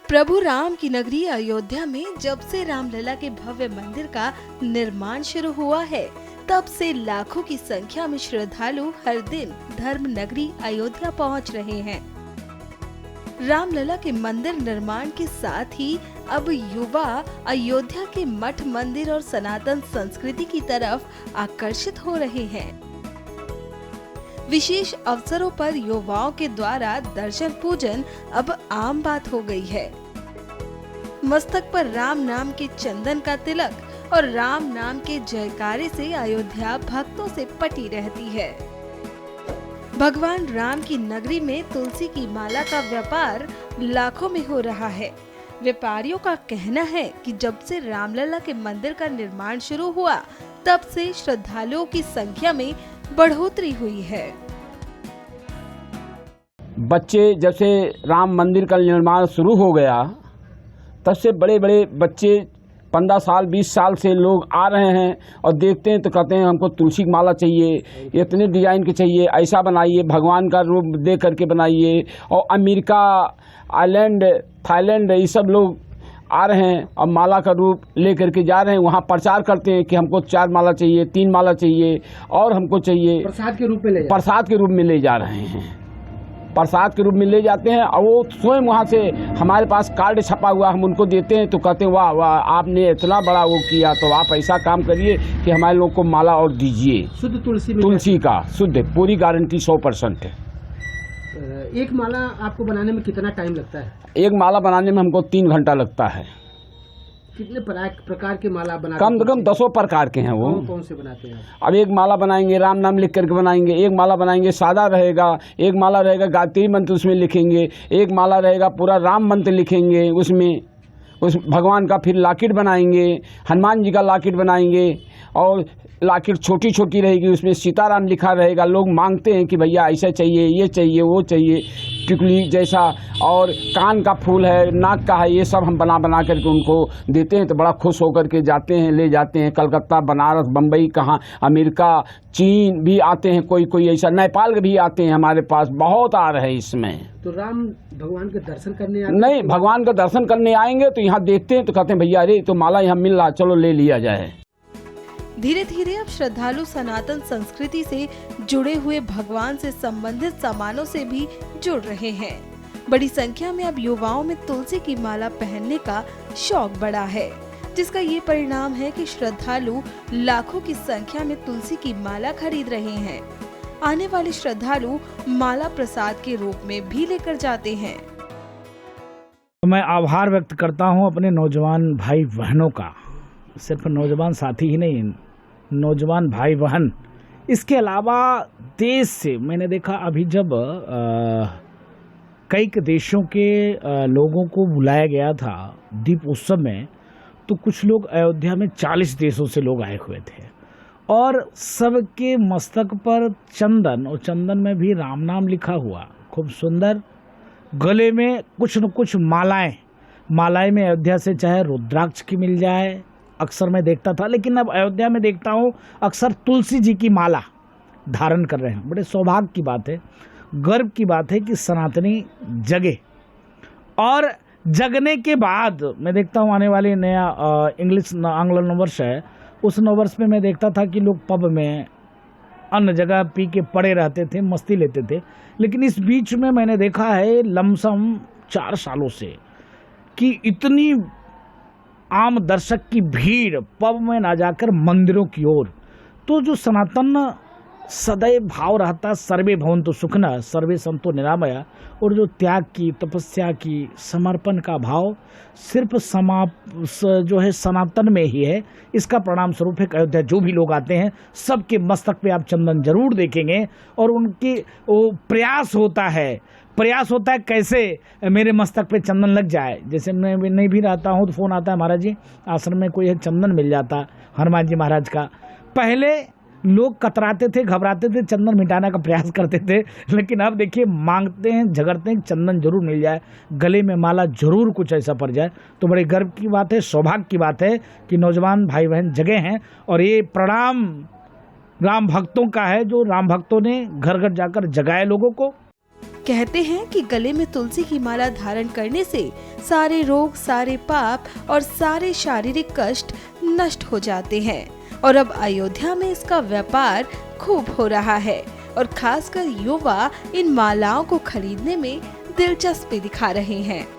प्रभु राम की नगरी अयोध्या में जब से रामलला के भव्य मंदिर का निर्माण शुरू हुआ है, तब से लाखों की संख्या में श्रद्धालु हर दिन धर्म नगरी अयोध्या पहुंच रहे हैं। रामलला के मंदिर निर्माण के साथ ही अब युवा अयोध्या के मठ मंदिर और सनातन संस्कृति की तरफ आकर्षित हो रहे हैं। विशेष अवसरों पर युवाओं के द्वारा दर्शन पूजन अब आम बात हो गई है। मस्तक पर राम नाम के चंदन का तिलक और राम नाम के जयकारे से अयोध्या भक्तों से पटी रहती है। भगवान राम की नगरी में तुलसी की माला का व्यापार लाखों में हो रहा है। व्यापारियों का कहना है कि जब से रामलला के मंदिर का निर्माण शुरू हुआ, तब से श्रद्धालुओं की संख्या में बढ़ोतरी हुई है। बच्चे जब से राम मंदिर का निर्माण शुरू हो गया, तब से बड़े बड़े बच्चे 15 साल 20 साल से लोग आ रहे हैं और देखते हैं तो कहते हैं हमको तुलसी की माला चाहिए, इतने डिजाइन के चाहिए, ऐसा बनाइए, भगवान का रूप दे करके बनाइए। और अमेरिका, आइलैंड, थाईलैंड, ये सब लोग आ रहे हैं और माला का रूप ले करके जा रहे हैं। वहाँ प्रचार करते हैं कि हमको 4 माला चाहिए, 3 माला चाहिए और हमको चाहिए। प्रसाद के रूप में ले जा रहे हैं, प्रसाद के रूप में ले जाते हैं। और वो स्वयं वहाँ से हमारे पास कार्ड छपा हुआ, हम उनको देते हैं तो कहते हैं वाह वाह, आपने इतना बड़ा वो किया, तो आप ऐसा काम करिए कि हमारे लोग को माला और दीजिए। शुद्ध तुलसी का शुद्ध, पूरी गारंटी 100% है। एक माला आपको बनाने में कितना टाइम लगता है? एक माला बनाने में हमको 3 घंटा लगता है। कितने प्रकार के माला बनाते? कम से कम 10 प्रकार के हैं वो। कौन से बनाते हैं? अब एक माला बनाएंगे राम नाम लिख करके बनाएंगे, एक माला बनाएंगे सादा रहेगा, एक माला रहेगा गायत्री मंत्र उसमें लिखेंगे, एक माला रहेगा पूरा राम मंत्र लिखेंगे उसमें, उस भगवान का फिर लॉकेट बनाएंगे, हनुमान जी का लॉकेट बनाएंगे और लॉकेट छोटी छोटी रहेगी, उसमें सीताराम लिखा रहेगा। लोग मांगते हैं कि भैया ऐसा चाहिए, ये चाहिए, वो चाहिए, टिकुली जैसा, और कान का फूल है, नाक का है, ये सब हम बना बना करके उनको देते हैं तो बड़ा खुश होकर के जाते हैं, ले जाते हैं। कलकत्ता, बनारस, बम्बई, कहाँ अमेरिका, चीन भी आते हैं, कोई कोई ऐसा, नेपाल के भी आते हैं, हमारे पास बहुत आ रहे हैं इसमें। तो राम भगवान के दर्शन करने नहीं, भगवान का दर्शन करने आएंगे तो यहाँ देखते हैं तो कहते हैं भैया अरे तो माला यहाँ मिल रहा, चलो ले लिया जाए। धीरे धीरे अब श्रद्धालु सनातन संस्कृति से जुड़े हुए भगवान से संबंधित सामानों से भी जुड़ रहे हैं। बड़ी संख्या में अब युवाओं में तुलसी की माला पहनने का शौक बढ़ा है, जिसका ये परिणाम है कि श्रद्धालु लाखों की संख्या में तुलसी की माला खरीद रहे हैं। आने वाले श्रद्धालु माला प्रसाद के रूप में भी लेकर जाते हैं। मैं आभार व्यक्त करता हूं अपने नौजवान भाई बहनों का, सिर्फ नौजवान साथी ही नहीं, नौजवान भाई बहन। इसके अलावा देश से मैंने देखा अभी जब कई देशों के लोगों को बुलाया गया था दीप उत्सव में, तो कुछ लोग अयोध्या में 40 देशों से लोग आए हुए थे और सबके मस्तक पर चंदन, और चंदन में भी राम नाम लिखा हुआ, खूब सुंदर। गले में कुछ न कुछ मालाएं में अयोध्या से चाहे रुद्राक्ष की मिल जाए, अक्सर मैं देखता था, लेकिन अब अयोध्या में देखता हूँ अक्सर तुलसी जी की माला धारण कर रहे हैं। बड़े सौभाग्य की बात है, गर्व की बात है कि सनातनी जगे। और जगने के बाद मैं देखता हूँ आने वाले नया आंग्ल नववर्ष है, उस नववर्ष में मैं देखता था कि लोग पब में अन्य जगह पी के पड़े रहते थे, मस्ती लेते थे। लेकिन इस बीच में मैंने देखा है लमसम 4 सालों से कि इतनी आम दर्शक की भीड़ पब में ना जाकर मंदिरों की ओर। तो जो सनातन सदैव भाव रहता, सर्वे भवन्तु सुखिनः सर्वे सन्तु निरामया, और जो त्याग की, तपस्या की, समर्पण का भाव सिर्फ जो है सनातन में ही है, इसका परिणाम स्वरूप है अयोध्या जो भी लोग आते हैं सबके मस्तक पे आप चंदन जरूर देखेंगे। और उनकी वो प्रयास होता है कैसे मेरे मस्तक पे चंदन लग जाए। जैसे मैं नहीं भी रहता हूँ तो फ़ोन आता है, महाराज जी आश्रम में कोई चंदन मिल जाता, हनुमान जी महाराज का। पहले लोग कतराते थे, घबराते थे, चंदन मिटाने का प्रयास करते थे, लेकिन अब देखिए मांगते हैं, झगड़ते हैं, चंदन जरूर मिल जाए, गले में माला जरूर कुछ ऐसा पड़ जाए। तो बड़े गर्व की बात है, सौभाग्य की बात है कि नौजवान भाई बहन जगे हैं। और ये प्रणाम राम भक्तों का है, जो राम भक्तों ने घर घर जाकर जगाए लोगों को। कहते हैं कि गले में तुलसी की माला धारण करने से सारे रोग, सारे पाप और सारे शारीरिक कष्ट नष्ट हो जाते हैं। और अब अयोध्या में इसका व्यापार खूब हो रहा है और खासकर युवा इन मालाओं को खरीदने में दिलचस्पी दिखा रहे हैं।